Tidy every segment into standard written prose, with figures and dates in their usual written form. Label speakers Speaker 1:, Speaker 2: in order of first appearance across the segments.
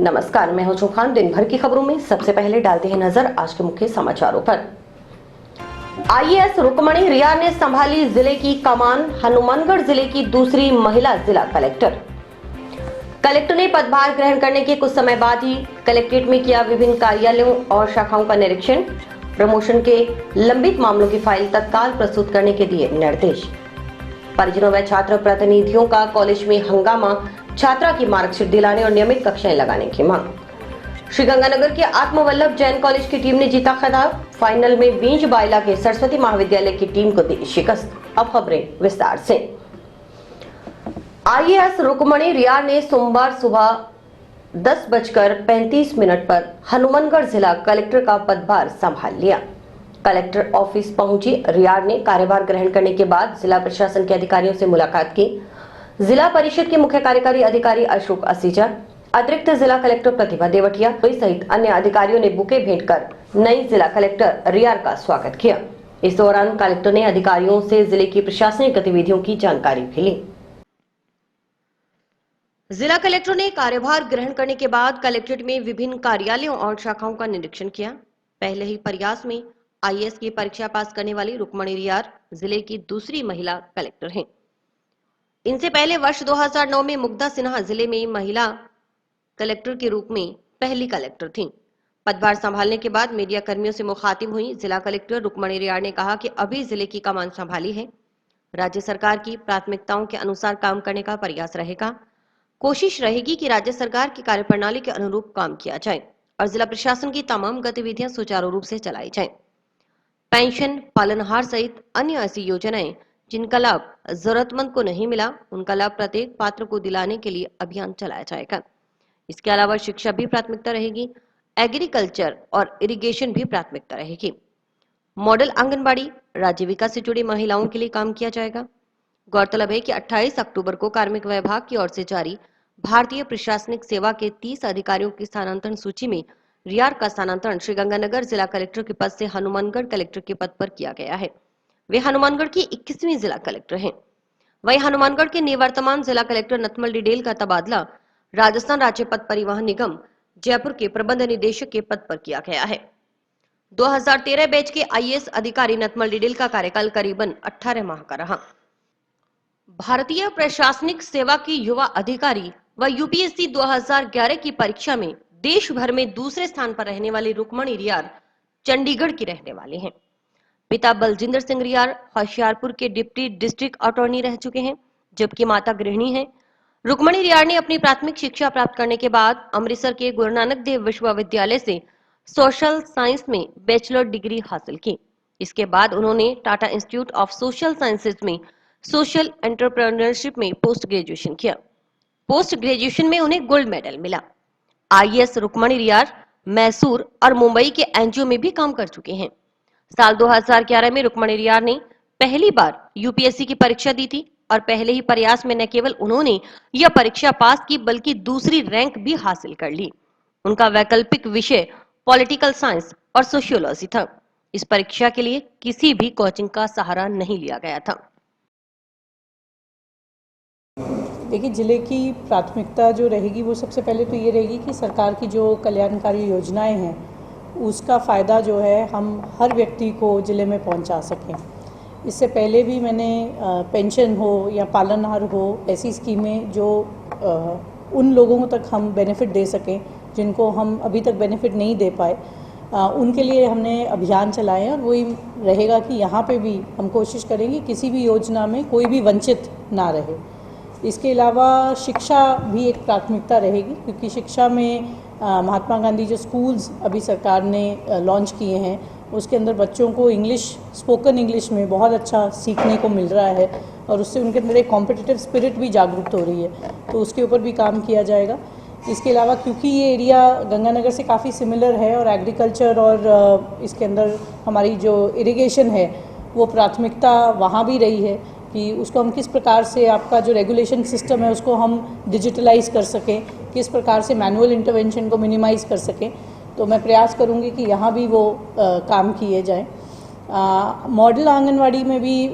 Speaker 1: नमस्कार, मैं हूं चौहान। दिन भर की खबरों में सबसे पहले डालते हैं नजर आज के मुख्य समाचारों पर। आईएएस रुक्मणी रिया ने संभाली जिले की कमान। हनुमानगढ़ जिले की दूसरी महिला जिला कलेक्टर। कलेक्टर ने पदभार ग्रहण करने के कुछ समय बाद ही कलेक्ट्रेट में किया विभिन्न कार्यालयों और शाखाओं का निरीक्षण। प्रमोशन के लंबित मामलों की फाइल तत्काल प्रस्तुत करने के दिए निर्देश। परिजनों व छात्र प्रतिनिधियों का कॉलेज में हंगामा। छात्रा की मार्कशीट दिलाने और नियमित कक्षाएं लगाने की मांग। श्रीगंगानगर के आत्मवल्लभ जैन कॉलेज की टीम ने जीता खिताब। फाइनल में बींज बाइला के सरस्वती महाविद्यालय की टीम को दी शिकस्त। अब खबरें विस्तार से। आईएएस रुक्मणी रिया ने सोमवार सुबह 10:35 पर हनुमानगढ़ जिला कलेक्टर का पदभार संभाल लिया। कलेक्टर ऑफिस पहुंची रियाड़ ने कार्यभार ग्रहण करने के बाद जिला प्रशासन के अधिकारियों से मुलाकात की। जिला परिषद के मुख्य कार्यकारी अधिकारी अशोक असीजा, अतिरिक्त जिला कलेक्टर प्रतिभा देवटिया सहित अन्य अधिकारियों ने बुके भेंट कर नई जिला कलेक्टर रियाड़ का स्वागत किया। इस दौरान कलेक्टर ने अधिकारियों से जिले की प्रशासनिक गतिविधियों की जानकारी भी ली। जिला कलेक्टर ने कार्यभार ग्रहण करने के बाद कलेक्ट्रेट में विभिन्न कार्यालयों और शाखाओं का निरीक्षण किया। पहले ही प्रयास में आईएएस की परीक्षा पास करने वाली रुक्मणी रियाड़ जिले की दूसरी महिला कलेक्टर हैं। इनसे पहले वर्ष 2009 में मुग्धा सिन्हा जिले में महिला कलेक्टर के रूप में पहली कलेक्टर थीं। पदभार संभालने के बाद मीडिया कर्मियों से मुखातिब हुई जिला कलेक्टर रुक्मणी रियाड़ ने कहा कि अभी जिले की कमान संभाली है। राज्य सरकार की प्राथमिकताओं के अनुसार काम करने का प्रयास रहेगा। कोशिश रहेगी कि राज्य सरकार की कार्यप्रणाली के अनुरूप काम किया जाए और जिला प्रशासन की तमाम गतिविधियां सुचारू रूप से चलाई जाए। पेंशन, पालनहार सहित अन्य ऐसी योजनाएं जिनका लाभ जरूरतमंद को नहीं मिला, उनका लाभ प्रत्येक पात्र को दिलाने के लिए अभियान चलाया जाएगा। इसके अलावा शिक्षा भी प्राथमिकता रहेगी। एग्रीकल्चर और इरिगेशन भी प्राथमिकता रहेगी। मॉडल आंगनबाड़ी, राजीविका से जुड़ी महिलाओं के लिए काम किया जाएगा। गौरतलब है कि 28 अक्टूबर को कार्मिक विभाग की ओर से जारी भारतीय प्रशासनिक सेवा के 30 अधिकारियों की स्थानांतरण सूची में रियाड़ का स्थानांतरण श्रीगंगानगर जिला कलेक्टर के पद से हनुमानगढ़ कलेक्टर के पद पर किया गया है। वे हनुमानगढ़ की 21वीं जिला कलेक्टर हैं। वहीं हनुमानगढ़ के निवर्तमान जिला कलेक्टर नथमल डिडेल का तबादला राजस्थान राज्य पथ परिवहन निगम जयपुर के प्रबंध निदेशक के पद पर किया गया है। 2013 बैच के आईएएस अधिकारी नथमल डिडेल का कार्यकाल करीबन 18 माह का रहा। भारतीय प्रशासनिक सेवा की युवा अधिकारी व यूपीएससी 2011 की परीक्षा में देश भर में दूसरे स्थान पर रहने वाली रुक्मणी रियाड़ चंडीगढ़ की रहने वाली हैं। पिता बलजिंदर सिंह रियाड़ होशियारपुर के डिप्टी डिस्ट्रिक्ट अटॉर्नी रह चुके हैं, जबकि माता गृहिणी हैं। रुक्मणी रियाड़ ने अपनी प्राथमिक शिक्षा प्राप्त करने के बाद अमृतसर के गुरु नानक देव विश्वविद्यालय से सोशल साइंस में बैचलर डिग्री हासिल की। इसके बाद उन्होंने Tata institute of social sciences में सोशल एंटरप्रेन्योरशिप में पोस्ट ग्रेजुएशन किया। पोस्ट ग्रेजुएशन में उन्हें गोल्ड मेडल मिला। आईएएस रुक्मणी रियाड़ मैसूर और मुंबई के एनजीओ में भी काम कर चुके हैं। साल 2011 में रुक्मणी रियाड़ ने पहली बार यूपीएससी की परीक्षा दी थी और पहले ही प्रयास में न केवल उन्होंने यह परीक्षा पास की बल्कि दूसरी रैंक भी हासिल कर ली। उनका वैकल्पिक विषय पॉलिटिकल साइंस और सोशियोलॉजी था। इस परीक्षा के लिए किसी भी कोचिंग का सहारा नहीं लिया गया था।
Speaker 2: देखिए, जिले की प्राथमिकता जो रहेगी वो सबसे पहले तो ये रहेगी कि सरकार की जो कल्याणकारी योजनाएं हैं उसका फ़ायदा जो है हम हर व्यक्ति को ज़िले में पहुंचा सकें। इससे पहले भी मैंने पेंशन हो या पालनहार हो, ऐसी स्कीमें जो उन लोगों तक हम बेनिफिट दे सकें जिनको हम अभी तक बेनिफिट नहीं दे पाए, उनके लिए हमने अभियान चलाए हैं। और वही रहेगा कि यहाँ पे भी हम कोशिश करेंगे किसी भी योजना में कोई भी वंचित ना रहे। इसके अलावा शिक्षा भी एक प्राथमिकता रहेगी, क्योंकि शिक्षा में महात्मा गांधी जो स्कूल्स अभी सरकार ने लॉन्च किए हैं उसके अंदर बच्चों को इंग्लिश, स्पोकन इंग्लिश में बहुत अच्छा सीखने को मिल रहा है और उससे उनके अंदर एक कॉम्पिटिटिव स्पिरिट भी जागरूक हो रही है, तो उसके ऊपर भी काम किया जाएगा। इसके अलावा क्योंकि ये एरिया गंगानगर से काफ़ी सिमिलर है और एग्रीकल्चर और इसके अंदर हमारी जो इरिगेशन है वो प्राथमिकता वहाँ भी रही है कि उसको हम किस प्रकार से, आपका जो रेगुलेशन सिस्टम है उसको हम डिजिटलाइज कर सकें, किस प्रकार से मैनुअल इंटरवेंशन को मिनिमाइज़ कर सकें। तो मैं प्रयास करूंगी कि यहाँ भी वो काम किए जाएं। मॉडल आंगनवाड़ी में भी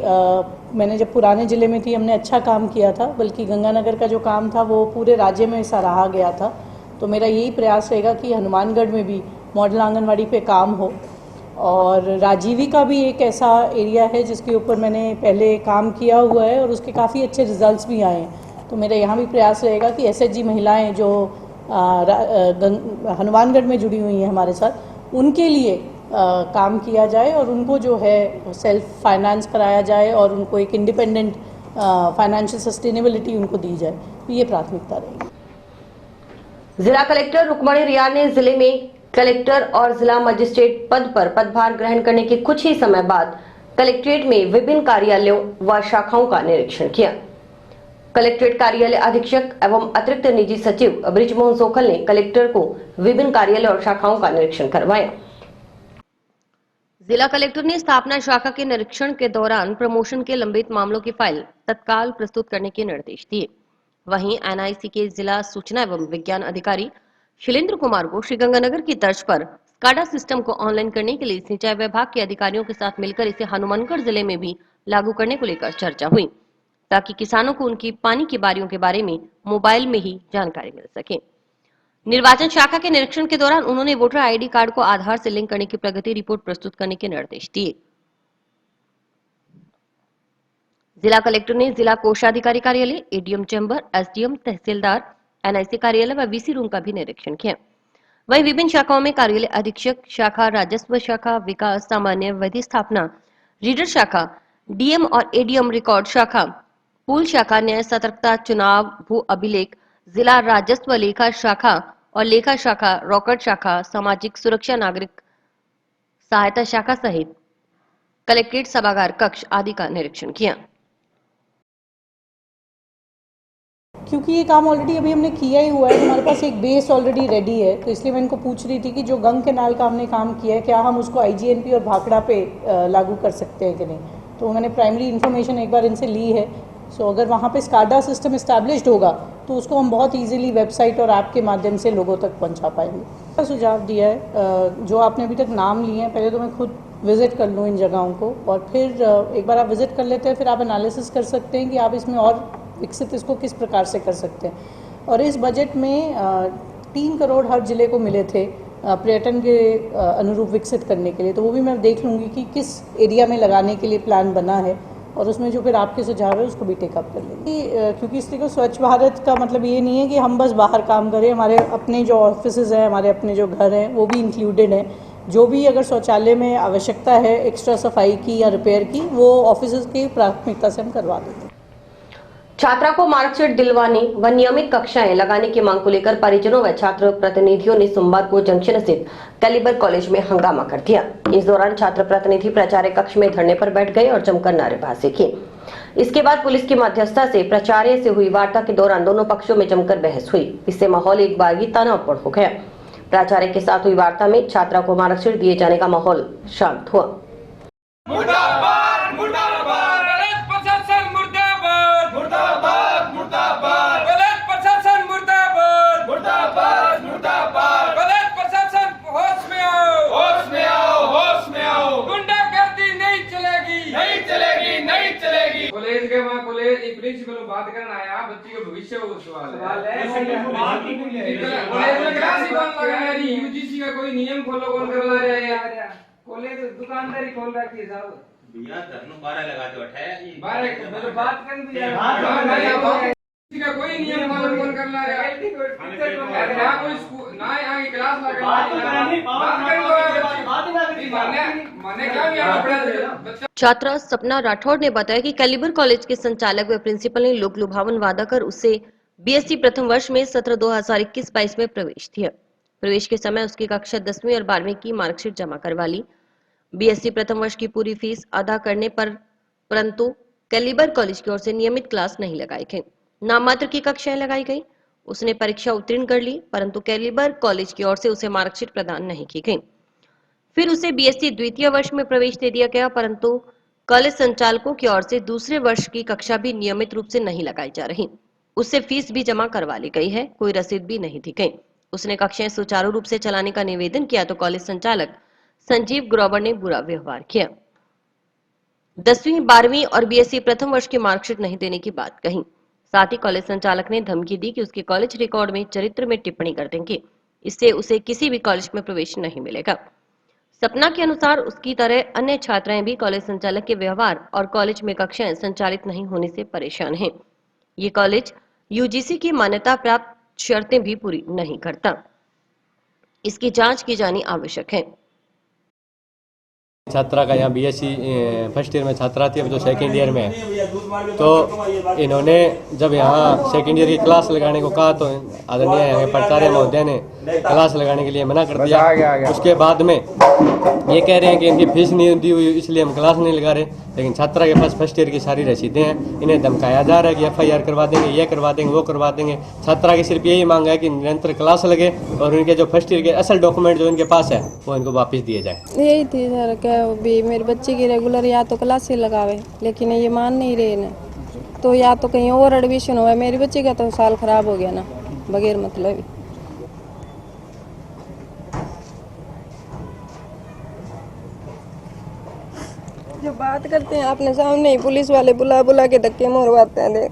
Speaker 2: मैंने जब पुराने ज़िले में थी हमने अच्छा काम किया था, बल्कि गंगानगर का जो काम था वो पूरे राज्य में सराहा गया था। तो मेरा यही प्रयास रहेगा कि हनुमानगढ़ में भी मॉडल आंगनवाड़ी पे काम हो। और राजीविका भी एक ऐसा एरिया है जिसके ऊपर मैंने पहले काम किया हुआ है और उसके काफ़ी अच्छे रिजल्ट्स भी आए हैं। तो मेरा यहाँ भी प्रयास रहेगा कि एसएचजी महिलाएं जो हनुमानगढ़ में जुड़ी हुई हैं हमारे साथ, उनके लिए काम किया जाए और उनको जो है सेल्फ फाइनेंस कराया जाए और उनको एक इंडिपेंडेंट फाइनेंशियल सस्टेनेबिलिटी उनको दी जाए। तो ये प्राथमिकता रहेगी।
Speaker 1: जिला कलेक्टर रुक्मणी रियार ने जिले में कलेक्टर और जिला मजिस्ट्रेट पद पर पदभार ग्रहण करने के कुछ ही समय बाद कलेक्ट्रेट में विभिन्न कार्यालयों व शाखाओं का निरीक्षण किया। कलेक्ट्रेट कार्यालय अधीक्षक एवं अतिरिक्त निजी सचिव ब्रिजमोहन सोखल ने कलेक्टर को विभिन्न कार्यालय और शाखाओं का निरीक्षण करवाया। जिला कलेक्टर ने स्थापना शाखा के निरीक्षण के दौरान प्रमोशन के लंबित मामलों की फाइल तत्काल प्रस्तुत करने के निर्देश दिए। वहीं एनआईसी के जिला सूचना एवं विज्ञान अधिकारी शैलेंद्र कुमार को श्रीगंगानगर की तर्ज पर स्काडा सिस्टम को ऑनलाइन करने के लिए सिंचाई विभाग के अधिकारियों के साथ मिलकर इसे हनुमानगढ़ जिले में भी लागू करने को लेकर चर्चा हुई, ताकि किसानों को उनकी पानी की बारियों के बारे में मोबाइल में ही जानकारी मिल सके। निर्वाचन शाखा के निरीक्षण के दौरान उन्होंने वोटर आईडी कार्ड को आधार से लिंक करने की प्रगति रिपोर्ट प्रस्तुत करने के निर्देश दिए। जिला कलेक्टर ने जिला कोषाधिकारी कार्यालय, एडीएम चैम्बर, एसडीएम, तहसीलदार, एनआईसी कार्यालय व वीसी रूम का भी निरीक्षण किया। वहीं विभिन्न शाखाओं में कार्यालय अधीक्षक शाखा, राजस्व शाखा, विकास, सामान्य, विधि स्थापना, रीडर शाखा, डीएम और एडीएम रिकॉर्ड शाखा, पूल शाखा, न्याय सतर्कता, चुनाव, भू अभिलेख, जिला राजस्व लेखा शाखा और लेखा शाखा, रॉकेट शाखा, सामाजिक सुरक्षा, नागरिक सहायता शाखा सहित कलेक्ट्रेट सभागार कक्ष आदि का निरीक्षण किया।
Speaker 2: क्योंकि ये काम ऑलरेडी अभी हमने किया ही हुआ है, हमारे पास एक बेस ऑलरेडी रेडी है, तो इसलिए मैं इनको पूछ रही थी कि जो गंग कैनाल का हमने काम किया है, क्या हम उसको आईजीएनपी और भाखड़ा पे लागू कर सकते हैं कि नहीं। तो उन्होंने प्राइमरी इन्फॉर्मेशन एक बार इनसे ली है। सो अगर वहाँ पे स्काडा सिस्टम इस्टेब्लिश्ड होगा तो उसको हम बहुत इजीली वेबसाइट और ऐप के माध्यम से लोगों तक पहुँचा पाएंगे। सुझाव दिया है, जो आपने अभी तक नाम लिए हैं, पहले तो मैं खुद विज़िट कर लूँ इन जगहों को और फिर एक बार आप विज़िट कर लेते हैं, फिर आप एनालिसिस कर सकते हैं कि आप इसमें और विकसित इसको किस प्रकार से कर सकते हैं। और इस बजट में 3 करोड़ हर जिले को मिले थे पर्यटन के अनुरूप विकसित करने के लिए, तो वो भी मैं देख लूँगी कि किस एरिया में लगाने के लिए प्लान बना है और उसमें जो फिर आपके सुझाव है उसको भी टेकअप कर लेंगे। क्योंकि इस तरीके स्वच्छ भारत का मतलब ये नहीं है कि हम बस बाहर काम करें, हमारे अपने जो ऑफिसेज हैं, हमारे अपने जो घर हैं, वो भी इंक्लूडेड हैं। जो भी अगर शौचालय में आवश्यकता है एक्स्ट्रा सफाई की या रिपेयर की, वो ऑफिसेज की प्राथमिकता से हम करवा देते हैं।
Speaker 1: छात्रा को मार्कशीट दिलवाने व नियमित कक्षाएं लगाने की मांग को लेकर परिजनों व छात्र प्रतिनिधियों ने सोमवार को जंक्शन स्थित कैलिबर कॉलेज में हंगामा कर दिया। इस दौरान छात्र प्रतिनिधि प्राचार्य कक्ष में धरने पर बैठ गए और जमकर नारेबाजी की। इसके बाद पुलिस की मध्यस्थता से प्राचार्य से हुई वार्ता के दौरान दोनों पक्षों में जमकर बहस हुई। इससे माहौल एक बार तनावपूर्ण हो गया। प्राचार्य के साथ हुई वार्ता में छात्रा को मार्कशीट दिए जाने का माहौल शांत हुआ।
Speaker 3: प्रिंसिपल बात करना आया, बच्ची का भविष्य वो सवाल है। यूजीसी का कोई नियम फॉलो कौन कर रहा है यार? कॉलेज दुकानदारी खोल रखी है साहब भैया, धरनो 12 लगाते बैठे 12 मतलब बात कर भी यार, का कोई नियम फॉलो कौन कर रहा है? ना कोई स्कूल ना आगे क्लास लगा बात क्या।
Speaker 1: छात्रा सपना राठौड़ ने बताया कि कैलिबर कॉलेज के संचालक व प्रिंसिपल ने लोक लुभावन वादा कर उससे बीएससी प्रथम वर्ष में सत्र 2021-22 में प्रवेश दिया। प्रवेश के समय उसकी कक्षा 10वीं और 12वीं की मार्कशीट जमा करवा ली। बीएससी प्रथम वर्ष की पूरी फीस अदा करने पर परंतु कैलिबर कॉलेज की ओर से नियमित क्लास नहीं लगाई गई, नाम मात्र की कक्षाएं लगाई गई। उसने परीक्षा उत्तीर्ण कर ली, परंतु कैलिबर कॉलेज की ओर से उसे मार्कशीट प्रदान नहीं की गई। फिर उसे बीएससी द्वितीय वर्ष में प्रवेश दे दिया गया, परंतु कॉलेज संचालकों की ओर से दूसरे वर्ष की कक्षा भी नियमित रूप से नहीं लगाई जा रही। उससे फीस भी जमा करवा ली गई है, कोई रसीद भी नहीं दी गई। उसने कक्षाएं सुचारू रूप से चलाने का निवेदन किया तो कॉलेज संचालक संजीव ग्रोवर ने बुरा व्यवहार किया। 10वीं, 12वीं और बीएससी प्रथम वर्ष की मार्कशीट नहीं देने की बात कही। साथ ही कॉलेज संचालक ने धमकी दी कि उसके कॉलेज रिकॉर्ड में चरित्र में टिप्पणी कर देंगे, इससे उसे किसी भी कॉलेज में प्रवेश नहीं मिलेगा। सपना के अनुसार उसकी तरह अन्य छात्राएं भी कॉलेज संचालक के व्यवहार और कॉलेज में कक्षाएं संचालित नहीं होने से परेशान हैं। ये कॉलेज यूजीसी की मान्यता प्राप्त शर्तें भी पूरी नहीं करता। इसकी जांच की जानी आवश्यक है।
Speaker 4: छात्रा का यहाँ बीएससी फर्स्ट ईयर में छात्रा थी, अब जो सेकेंड ईयर में है, तो इन्होंने जब यहाँ सेकेंड ईयर की क्लास लगाने को कहा तो आदरणीय प्राचार्य महोदय ने क्लास लगाने के लिए मना कर दिया। उसके बाद में ये कह रहे हैं कि इनकी फीस नहीं दी हुई इसलिए हम क्लास नहीं लगा रहे, लेकिन छात्रा के पास फर्स्ट ईयर की सारी रसीदें हैं। इन्हें धमकाया जा रहा है कि FIR करवा देंगे, ये करवा देंगे, वो करवा देंगे। छात्रा की सिर्फ यही मांग है कि निरंतर क्लास लगे और उनके जो फर्स्ट ईयर के असल डॉक्यूमेंट जो इनके पास है वो इनको वापस दिए जाए।
Speaker 5: यही थी सर, क्या भी मेरे बच्चे की रेगुलर या तो क्लास से लगावे, लेकिन ये मान नहीं रहे ना, तो या तो कहीं और एडमिशन हुआ। मेरे बच्चे का तो साल खराब हो गया ना बगैर मतलब। जो बात करते हैं अपने सामने ही पुलिस वाले बुला बुला के धक्के मरवाते हैं। देख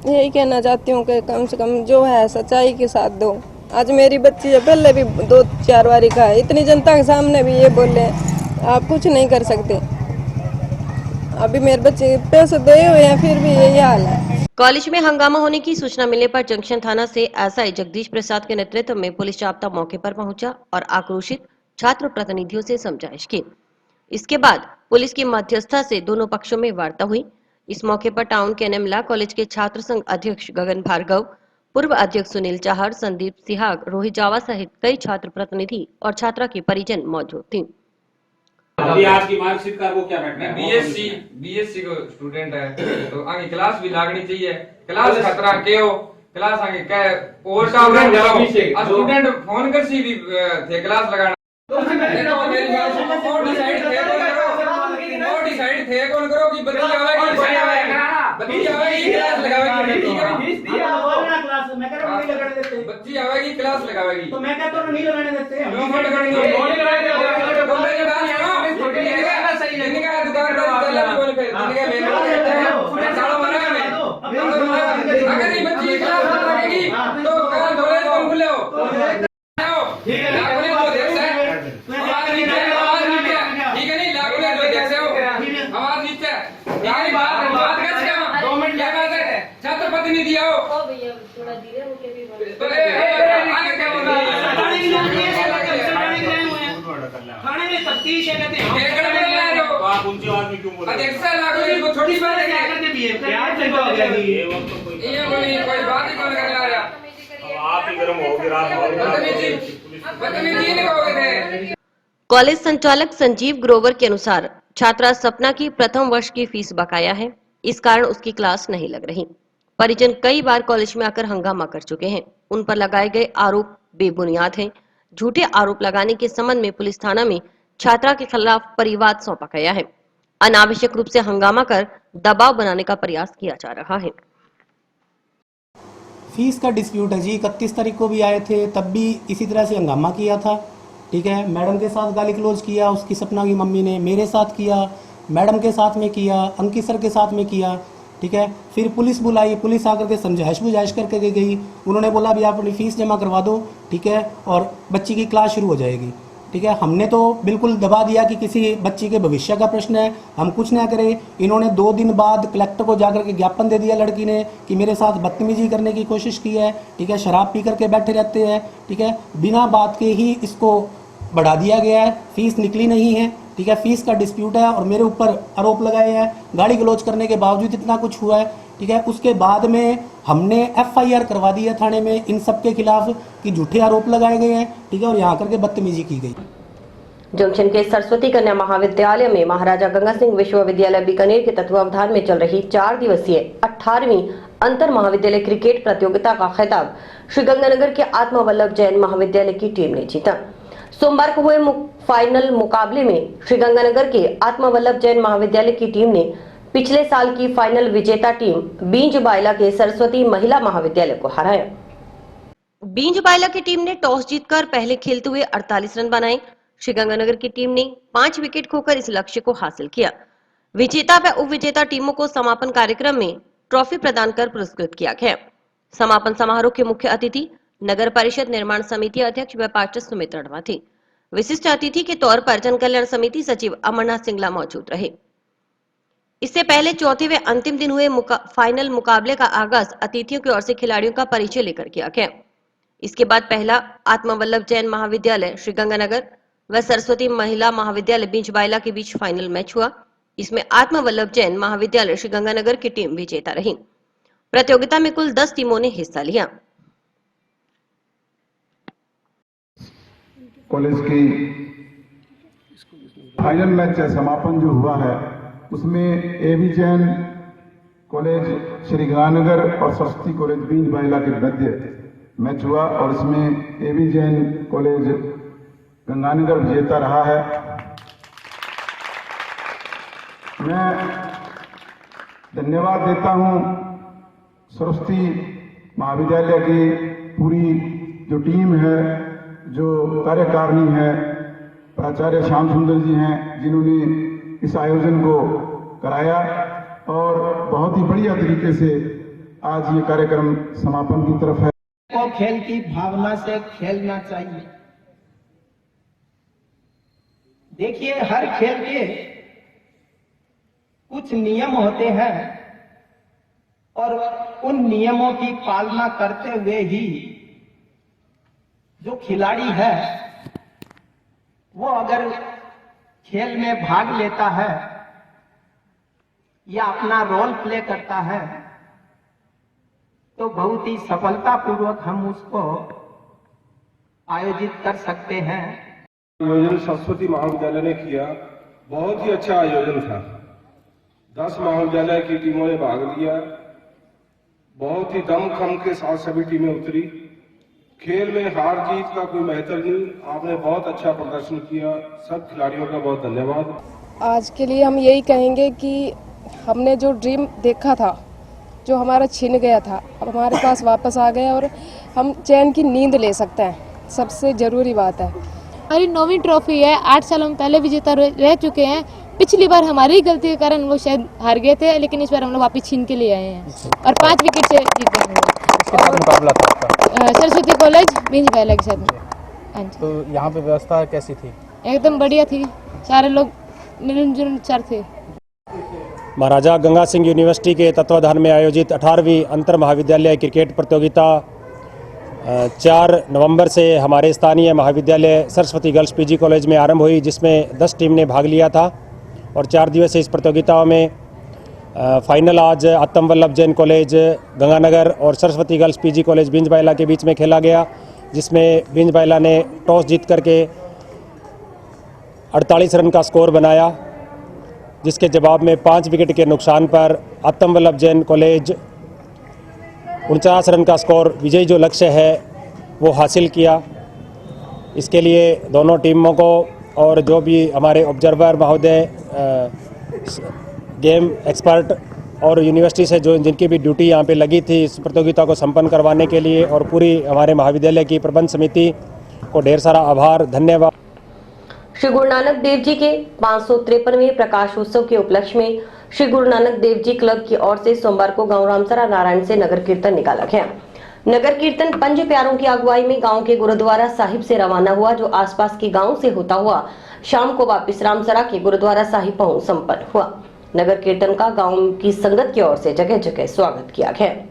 Speaker 5: यही कहना चाहती हूँ कि कम से कम जो है सच्चाई के साथ दो। आज मेरी बच्ची है, पहले भी 2-4 बारी कहा है, इतनी जनता के सामने भी ये बोले आप कुछ नहीं कर सकते। अभी मेरे बच्चे पैसे दे हुए हैं फिर भी यही हाल है।
Speaker 1: कॉलेज में हंगामा होने की सूचना मिलने पर जंक्शन थाना से एसआई जगदीश प्रसाद के नेतृत्व में पुलिस जाब्ता मौके पर पहुंचा और आक्रोशित छात्र प्रतिनिधियों से समझाइश की। इसके बाद पुलिस की मध्यस्थता से दोनों पक्षों में वार्ता हुई। इस मौके पर टाउन के NM कॉलेज के छात्र संघ अध्यक्ष गगन भार्गव, पूर्व अध्यक्ष सुनील चाहर, संदीप सिहाग, रोहित जावा सहित कई छात्र प्रतिनिधि और छात्रा की परिजन मौजूद थी।
Speaker 6: अभी आपकी मार्कशीट का वो क्या बैठना है?
Speaker 3: बीएससी को स्टूडेंट है तो आगे क्लास भी लागनी चाहिए। क्लास खतरा के हो क्लास आगे क्या और स्टूडेंट फोन कर सी भी थे क्लास लगाना डिसाइड थे कौन करो कि बच्ची आवेगी क्लास लगावेगी। बच्ची आवेगी क्लास लगावेगी तो मैं कहता हूं नहीं लगाने देते हैं। अगर ये बच्ची क्लास लगेगी तो कॉलेज कौन खुले हो? ठीक है नहीं लागू जो जैसे हो आवाज नीचे बात कैसे 2 मिनट क्या बात है? छात्र प्रतिनिधि आओ थोड़ा धीरे होके भी आगे क्या बोल रहा है? थाने में तफ्तीश है कहते हैं एकड़ में ला रहे हो आप ऊंची आवाज में क्यों बोल रहे हो? अध्यक्ष लागू है वो छोटी बात है क्या करके भी है क्या से हो गया ये कोई बात ही कौन कर रहा है? आप ही गर्म होगे रात बदतमीजी नहीं कहोगे।
Speaker 1: कॉलेज संचालक संजीव ग्रोवर के अनुसार छात्रा सपना की प्रथम वर्ष की फीस बकाया है, इस कारण उसकी क्लास नहीं लग रही। परिजन कई बार कॉलेज में आकर हंगामा कर चुके हैं। उन पर लगाए गए आरोप बेबुनियाद हैं। झूठे आरोप लगाने के संबंध में पुलिस थाना में छात्रा के खिलाफ परिवाद सौंपा गया है। अनावश्यक रूप से हंगामा कर दबाव बनाने का प्रयास किया जा रहा है।
Speaker 7: फीस का डिस्प्यूट है जी। 31 तारीख को भी आए थे, तब भी इसी तरह से हंगामा किया था। ठीक है, मैडम के साथ गाली गलौज किया, उसकी सपना की मम्मी ने मेरे साथ किया, मैडम के साथ में किया, अंकित सर के साथ में किया। ठीक है, फिर पुलिस बुलाई, पुलिस आकर के समझाइश बुझाइश करके गई। उन्होंने बोला भी आप अपनी फीस जमा करवा दो, ठीक है, और बच्ची की क्लास शुरू हो जाएगी। ठीक है, हमने तो बिल्कुल दबा दिया कि किसी बच्ची के भविष्य का प्रश्न है, हम कुछ ना करें। इन्होंने 2 दिन बाद कलेक्टर को जाकर के ज्ञापन दे दिया लड़की ने कि मेरे साथ बदतमीजी करने की कोशिश की है। ठीक है, शराब पी करके बैठे रहते हैं। ठीक है, बिना बात के ही इसको बढ़ा दिया गया है, फीस निकली नहीं है। ठीक है, फीस का डिस्प्यूट है और मेरे ऊपर आरोप लगाए हैं। गाली गलौज करने के बावजूद इतना कुछ हुआ है। ठीक है, उसके बाद में हमने FIR करवा दी है थाने में इन सब के खिलाफ कि झूठे आरोप लगाए गए हैं। ठीक है, और यहाँ करके बदतमीजी की गई।
Speaker 1: जंक्शन के सरस्वती कन्या महाविद्यालय में महाराजा गंगा सिंह विश्वविद्यालय बीकानेर के तत्वावधान में चल रही 4 दिवसीय 18वीं अंतर महाविद्यालय क्रिकेट प्रतियोगिता का खिताब श्रीगंगानगर के आत्मवल्लभ जैन महाविद्यालय की टीम ने जीता। सोमवार को हुए फाइनल मुकाबले में श्रीगंगानगर के आत्मवल्लभ जैन महाविद्यालय की टीम ने पिछले साल की फाइनल विजेता टीम बींज बायला के सरस्वती महिला महाविद्यालय को हराया। बींज बायला की टीम ने टॉस जीतकर पहले खेलते हुए 48 रन बनाए। श्रीगंगानगर की टीम ने 5 विकेट खोकर इस लक्ष्य को हासिल किया। विजेता व उपविजेता टीमों को समापन कार्यक्रम में ट्रॉफी प्रदान कर पुरस्कृत किया गया। समापन समारोह के मुख्य अतिथि नगर परिषद निर्माण समिति अध्यक्ष व पार्षद सुमित रणवा थी। विशिष्ट अतिथि के तौर पर जन कल्याण समिति सचिव अमरनाथ सिंगला मौजूद रहे। इससे पहले चौथे व अंतिम दिन हुए फाइनल मुकाबले का आगाज अतिथियों की ओर से खिलाड़ियों का परिचय लेकर किया गया। इसके बाद पहला आत्मवल्लभ जैन महाविद्यालय श्रीगंगानगर व सरस्वती महिला महाविद्यालय बिंजबाइला के बीच फाइनल मैच हुआ। इसमें आत्मवल्लभ जैन महाविद्यालय श्रीगंगानगर की टीम विजेता रही। प्रतियोगिता में कुल 10 टीमों ने हिस्सा लिया।
Speaker 8: कॉलेज की फाइनल मैच समापन जो हुआ है उसमें एबी जैन कॉलेज श्रीगंगानगर और सरस्वती कॉलेज बिंजबाइला के मध्य मैच हुआ और इसमें एबी जैन कॉलेज गंगानगर विजेता रहा है। मैं धन्यवाद देता हूं सरस्वती महाविद्यालय की पूरी जो टीम है, जो कार्यकारिणी है, प्राचार्य श्याम सुंदर जी हैं जिन्होंने इस आयोजन को कराया और बहुत ही बढ़िया तरीके से आज ये कार्यक्रम समापन की तरफ है।
Speaker 9: को खेल की भावना से खेलना चाहिए। देखिए, हर खेल के कुछ नियम होते हैं और उन नियमों की पालना करते हुए ही जो खिलाड़ी है वो अगर खेल में भाग लेता है या अपना रोल प्ले करता है तो बहुत ही सफलतापूर्वक हम उसको आयोजित कर सकते हैं।
Speaker 10: आयोजन सरस्वती महाविद्यालय ने किया, बहुत ही अच्छा आयोजन था। 10 महाविद्यालय की टीमों ने भाग लिया। बहुत ही दमखम के साथ सभी टीमें उतरी। खेल में हार जीत का कोई महत्व नहीं, आपने बहुत अच्छा प्रदर्शन किया। सब खिलाड़ियों का बहुत धन्यवाद।
Speaker 5: आज के लिए हम यही कहेंगे कि हमने जो ड्रीम देखा था, जो हमारा छिन गया था, अब हमारे पास वापस आ गया और हम चैन की नींद ले सकते हैं। सबसे ज़रूरी बात है।
Speaker 11: हमारी 9वीं ट्रॉफी है। 8 साल हम पहले विजेता रह चुके हैं। पिछली बार हमारी गलती के कारण वो शायद हार गए थे, लेकिन इस बार हम लोग वापस छीन के लिए आए हैं और 5 विकेट से जीत गए।
Speaker 12: मुकाबला था आपका
Speaker 11: सरस्वती कॉलेज बिंजबाइला के साथ।
Speaker 12: तो यहाँ पे व्यवस्था कैसी थी?
Speaker 11: एकदम बढ़िया थी, सारे लोग मिलजुल चार थे।
Speaker 13: महाराजा गंगा सिंह यूनिवर्सिटी के तत्वाधान में आयोजित 18वीं अंतर महाविद्यालय क्रिकेट प्रतियोगिता 4 नवंबर से हमारे स्थानीय महाविद्यालय सरस्वती गर्ल्स पीजी कॉलेज में आरंभ हुई, जिसमें 10 टीम ने भाग लिया था और 4 दिवसीय इस प्रतियोगिताओं में फाइनल आज आत्मवल्लभ जैन कॉलेज गंगानगर और सरस्वती गर्ल्स पीजी कॉलेज बिंजबाइला के बीच में खेला गया, जिसमें बिंजबाइला ने टॉस जीत करके 48 रन का स्कोर बनाया, जिसके जवाब में 5 विकेट के नुकसान पर आत्मवल्लभ जैन कॉलेज 49 रन का स्कोर विजयी जो लक्ष्य है वो हासिल किया। इसके लिए दोनों टीमों को और जो भी हमारे ऑब्जर्वर महोदय, गेम एक्सपर्ट और यूनिवर्सिटी से जो जिनकी भी ड्यूटी यहाँ पे लगी थी इस प्रतियोगिता को संपन्न करवाने के लिए, और पूरी हमारे महाविद्यालय की प्रबंध समिति को ढेर सारा आभार, धन्यवाद।
Speaker 1: श्री गुरु नानक देव जी के 553वें प्रकाश उत्सव के उपलक्ष्य में श्री गुरु नानक देव जी क्लब की ओर से सोमवार को गांव रामसरा नारायण से नगर कीर्तन निकाला गया। नगर कीर्तन पंज प्यारों की अगुवाई में गांव के गुरुद्वारा साहिब से रवाना हुआ, जो आसपास के गांव से होता हुआ शाम को वापस रामसरा के गुरुद्वारा साहिब पहुंच संपन्न हुआ। नगर कीर्तन का गांव की संगत की ओर से जगह जगह स्वागत किया गया।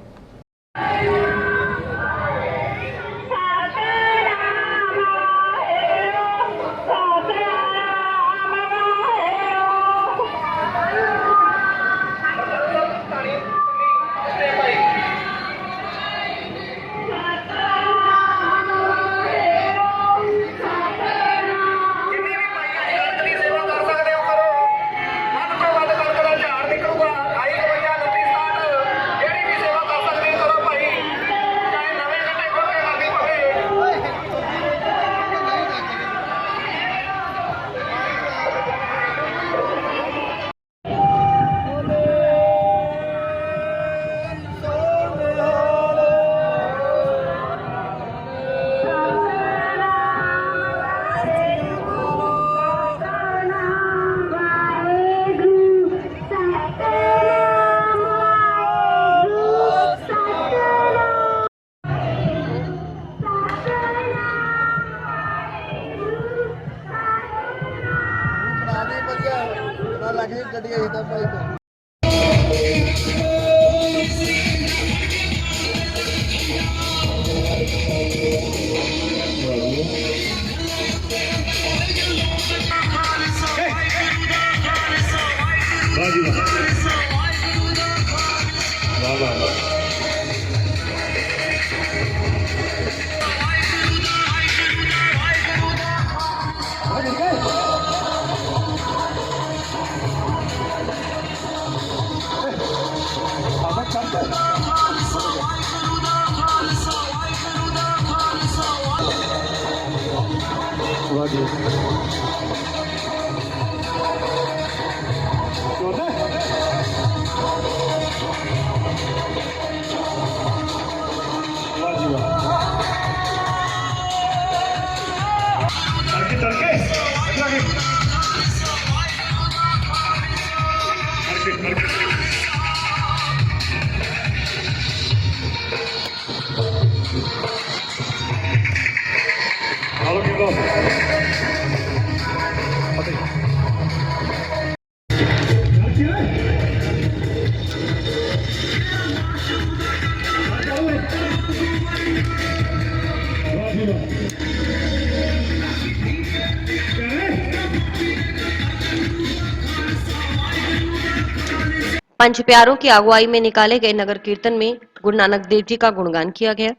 Speaker 1: पंच प्यारों की अगुवाई में निकाले गए नगर कीर्तन में गुरु नानक देव जी का गुणगान किया गया।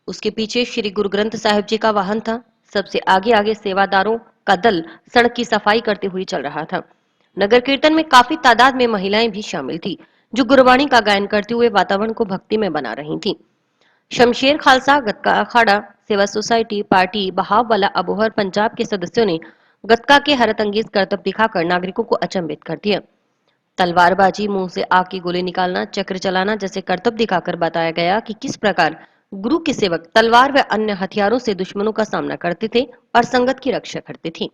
Speaker 1: उसके पीछे श्री गुरु ग्रंथ साहिब जी का वाहन था। सबसे आगे आगे सेवादारों का दल सड़क की सफाई करते हुए चल रहा था। नगर कीर्तन में काफी तादाद में महिलाएं भी शामिल थी, जो गुरबाणी का गायन करते हुए वातावरण को भक्ति में बना रही थी। शमशेर खालसा गतका अखाड़ा सेवा सोसाइटी पार्टी बहाववाला अबोहर पंजाब के सदस्यों ने गतका के हैरतअंगेज करतब दिखाकर नागरिकों को अचंभित कर दिया। तलवारबाजी, मुंह से आग की गोली निकालना, चक्र चलाना जैसे करतब दिखाकर बताया गया कि किस प्रकार गुरु के सेवक तलवार व अन्य हथियारों से दुश्मनों का सामना करते थे और संगत की रक्षा करते थे।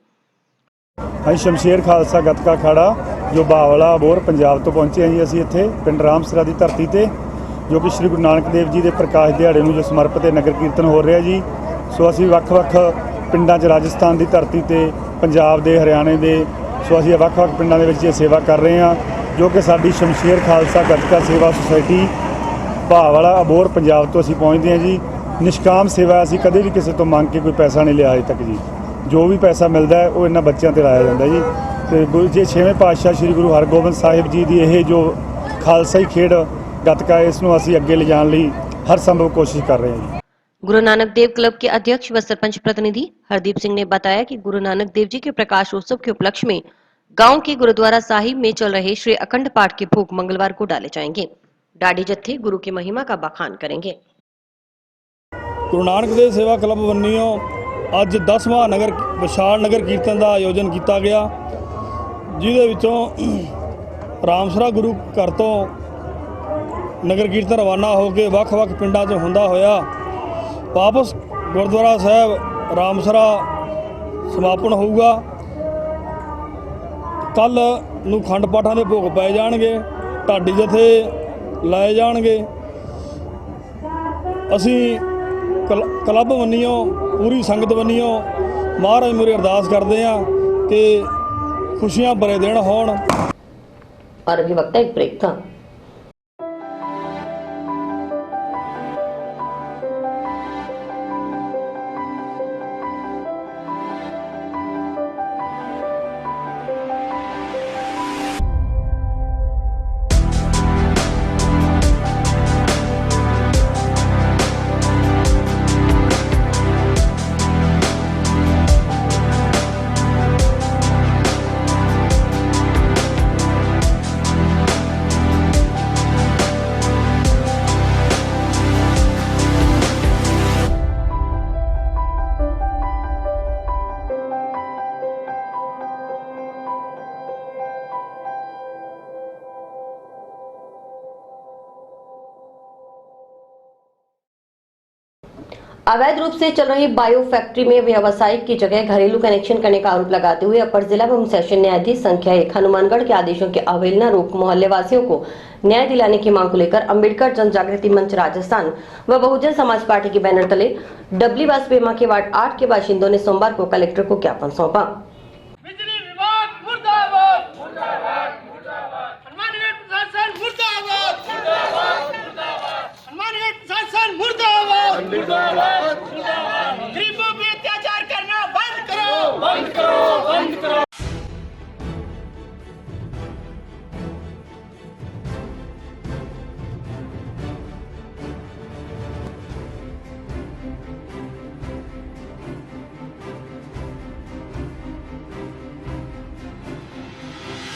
Speaker 14: ਅਸੀਂ ਸ਼ਮਸ਼ੇਰ ਖਾਲਸਾ ਗੱਤਕਾ ਅਖਾੜਾ ਜੋ ਬਾਵਲਾ ਅਬੋਹਰ ਪੰਜਾਬ ਤੋਂ ਪਹੁੰਚੇ ਹਾਂ ਜੀ। ਅਸੀਂ ਇੱਥੇ ਪਿੰਡ ਰਾਮਸਰਾ ਦੀ ਧਰਤੀ ਤੇ ਜੋ ਕਿ ਸ੍ਰੀ ਗੁਰੂ ਨਾਨਕ ਦੇਵ ਜੀ ਦੇ ਪ੍ਰਕਾਸ਼ ਦਿਹਾੜੇ ਨੂੰ ਜੋ ਸਮਰਪਿਤ ਨਗਰ ਕੀਰਤਨ ਹੋ ਰਿਹਾ ਜੀ। ਸੋ ਅਸੀਂ ਵੱਖ-ਵੱਖ ਪਿੰਡਾਂ 'ਚ ਰਾਜਸਥਾਨ ਦੀ ਧਰਤੀ ਤੇ ਪੰਜਾਬ ਦੇ ਹਰਿਆਣੇ ਦੇ ਸੋ ਅਸੀਂ ਵੱਖ-ਵੱਖ ਪਿੰਡਾਂ ਦੇ ਵਿੱਚ ਇਹ ਸੇਵਾ ਕਰ ਰਹੇ ਹਾਂ, ਜੋ ਕਿ ਸਾਡੀ ਸ਼ਮਸ਼ੇਰ ਖਾਲਸਾ ਗੱਤਕਾ ਸੇਵਾ ਸੁਸਾਇਟੀ ਬਾਵਲਾ ਅਬੋਹਰ ਪੰਜਾਬ ਤੋਂ ਅਸੀਂ ਪਹੁੰਚਦੇ ਹਾਂ ਜੀ। ਨਿਸ਼ਕਾਮ ਸੇਵਾ, ਅਸੀਂ ਕਦੇ ਵੀ ਕਿਸੇ ਤੋਂ ਮੰਗ ਕੇ ਕੋਈ ਪੈਸਾ ਨਹੀਂ ਲਿਆ ਅਜੇ ਤੱਕ ਜੀ। ਜੋ ਵੀ ਪੈਸਾ ਮਿਲਦਾ ਹੈ ਉਹ ਇਹਨਾਂ ਬੱਚਿਆਂ ਤੇ ਲਾਇਆ ਜਾਂਦਾ ਜੀ। ਤੇ ਗੁਰੂ ਜੀ 6ਵੇਂ ਪਾਤਸ਼ਾਹ ਸ੍ਰੀ ਗੁਰੂ ਹਰਗੋਬਿੰਦ ਸਾਹਿਬ ਜੀ ਦੀ ਇਹ ਜੋ ਖਾਲਸਾਈ ਖੇਡ ਗੱਤਕਾ, ਇਸ ਨੂੰ ਅਸੀਂ ਅੱਗੇ ਲਿਜਾਣ ਲਈ हर संभव कोशिश कर रहे हैं।
Speaker 1: गुरु नानक देव क्लब के अध्यक्ष व सरपंच प्रतिनिधि हरदीप सिंह ने बताया कि गुरु नानक देव जी के प्रकाश उत्सव के उपलक्ष्य में गांव के गुरुद्वारा साहिब में चल रहे श्री अखंड पाठ के भोग मंगलवार को डाले जाएंगे। डाडी जत्थे गुरु की महिमा का बखान करेंगे।
Speaker 15: गुरु नानक देव सेवा क्लब वन्नियों अज 10वां नगर विशाल नगर कीर्तन का आयोजन किया गया, जिहदे विचों रामसरा गुरु घर तो नगर कीर्तन रवाना होकर ਵੱਖ-ਵੱਖ पिंडों 'ਚ ਹੁੰਦਾ ਹੋਇਆ वापस गुरुद्वारा साहब रामसरा समापन होगा। कल नूं खंड पाठां दे भोग पाए जाणगे, ढाडी जथे लाए जाणगे। असीं क्लब वन्नियों पूरी संगत वन्नियों महाराज मुरे अरदास करते हैं कि खुशियां भरे दिन होण।
Speaker 1: और अभी वक्त एक ब्रेक था। अवैध रूप से चल रही बायो फैक्ट्री में व्यावसायिक की जगह घरेलू कनेक्शन करने का आरोप लगाते हुए अपर जिला एवं सेशन न्यायाधीश संख्या 1 हनुमानगढ़ के आदेशों के अवहेलना रोक मोहल्ले वासियों को न्याय दिलाने की मांग को लेकर अंबेडकर जन जागृति मंच राजस्थान व बहुजन समाज पार्टी के बैनर तले डबली बासपेमा के वार्ड 8 के बाशिंदों ने सोमवार को कलेक्टर को ज्ञापन सौंपा।
Speaker 3: बिजली विभाग मुर्दाबाद।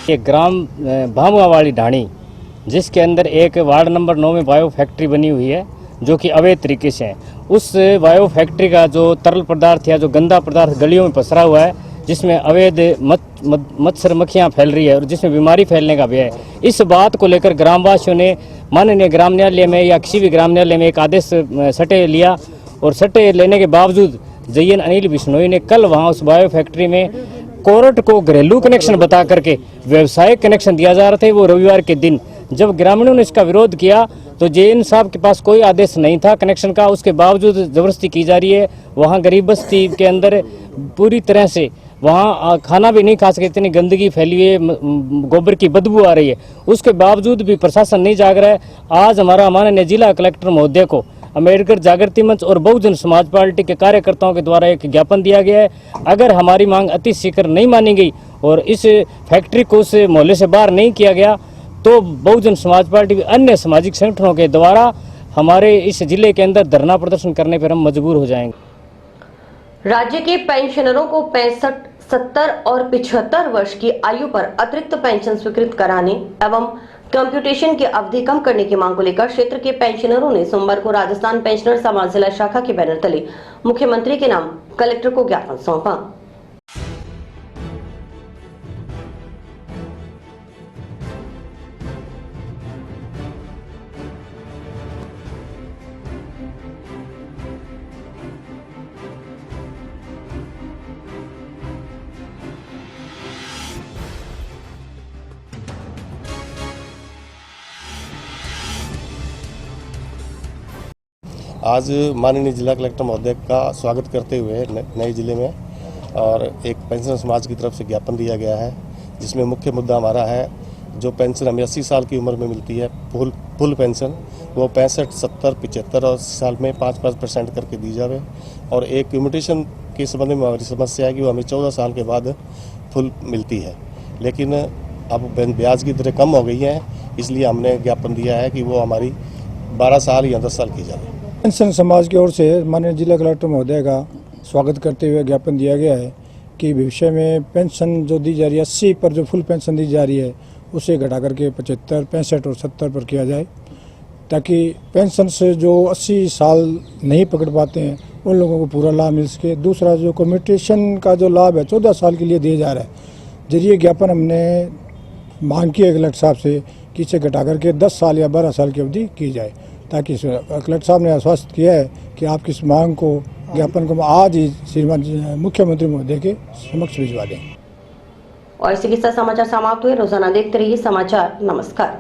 Speaker 16: ये ग्राम भामुआवाली ढाणी, जिसके अंदर एक वार्ड नंबर 9 में बायो फैक्ट्री बनी हुई है जो कि अवैध तरीके से है। उस बायो फैक्ट्री का जो तरल पदार्थ या जो गंदा पदार्थ गलियों में पसरा हुआ है, जिसमें अवैध मच्छर मक्खियाँ फैल रही है और जिसमें बीमारी फैलने का भय है। इस बात को लेकर ग्रामवासियों ने माननीय ग्राम न्यायालय में या किसी भी ग्राम न्यायालय में एक आदेश सटे लिया और सटे लेने के बावजूद जयन अनिल बिश्नोई ने कल वहाँ उस बायो फैक्ट्री में कोर्ट को घरेलू कनेक्शन बता करके व्यवसायिक कनेक्शन दिया जा रहा था। वो रविवार के दिन जब ग्रामीणों ने इसका विरोध किया तो जैन साहब के पास कोई आदेश नहीं था कनेक्शन का, उसके बावजूद जबरदस्ती की जा रही है। वहाँ गरीब बस्ती के अंदर पूरी तरह से वहाँ खाना भी नहीं खा सके, इतनी गंदगी फैली हुई है, गोबर की बदबू आ रही है। उसके बावजूद भी प्रशासन नहीं जाग रहा है। आज हमारा माननीय जिला कलेक्टर महोदय को अम्बेडकर जागृति मंच और बहुजन समाज पार्टी के कार्यकर्ताओं के द्वारा एक ज्ञापन दिया गया है। अगर हमारी मांग अति शीघ्र नहीं मानी गई और इस फैक्ट्री को उस मोहल्ले से बाहर नहीं किया गया तो बहुजन समाज पार्टी भी अन्य सामाजिक संगठनों के द्वारा हमारे इस जिले के अंदर धरना प्रदर्शन करने पर हम मजबूर हो जाएंगे।
Speaker 1: राज्य के पेंशनरों को 65, 70 और 75 वर्ष की आयु पर अतिरिक्त पेंशन स्वीकृत कराने एवं कंप्यूटेशन की अवधि कम करने की मांग को लेकर क्षेत्र के पेंशनरों ने सोमवार को राजस्थान पेंशनर समाज जिला शाखा के बैनर तले मुख्यमंत्री के नाम कलेक्टर को ज्ञापन सौंपा।
Speaker 17: आज माननीय जिला कलेक्टर महोदय का स्वागत करते हुए नए जिले में और एक पेंशन समाज की तरफ से ज्ञापन दिया गया है, जिसमें मुख्य मुद्दा हमारा है जो पेंशन हमें 80 साल की उम्र में मिलती है फुल पेंशन, वो 65, 70, 75 और साल में 5% करके दी जाए। और एक कम्यूटेशन के संबंध में हमारी समस्या है कि वो हमें 14 साल के बाद फुल मिलती है, लेकिन अब ब्याज की दरें कम हो गई हैं, इसलिए हमने ज्ञापन दिया है कि वो हमारी 12 साल या 10 साल की जाए।
Speaker 18: पेंशन समाज की ओर से माननीय जिला कलेक्टर महोदय का स्वागत करते हुए ज्ञापन दिया गया है कि भविष्य में पेंशन जो दी जा रही है 80 पर जो फुल पेंशन दी जा रही है उसे घटा करके 75, 65 और 70 पर किया जाए, ताकि पेंशन से जो 80 साल नहीं पकड़ पाते हैं उन लोगों को पूरा लाभ मिल सके। दूसरा जो कम्यूटेशन का जो लाभ है 14 साल के लिए दिया जा रहा है, जरिए ज्ञापन हमने मांग की है कलेक्टर साहब से कि इसे घटा करके 10 साल या 12 साल की अवधि की जाए, ताकि कलेक्टर साहब ने आश्वस्त किया है कि आपकी इस मांग को ज्ञापन को आज ही श्रीमान मुख्यमंत्री महोदय के समक्ष भिजवा दें।
Speaker 1: और इसी के साथ समाचार समाप्त हुए। रोजाना देखते रहिए समाचार। नमस्कार।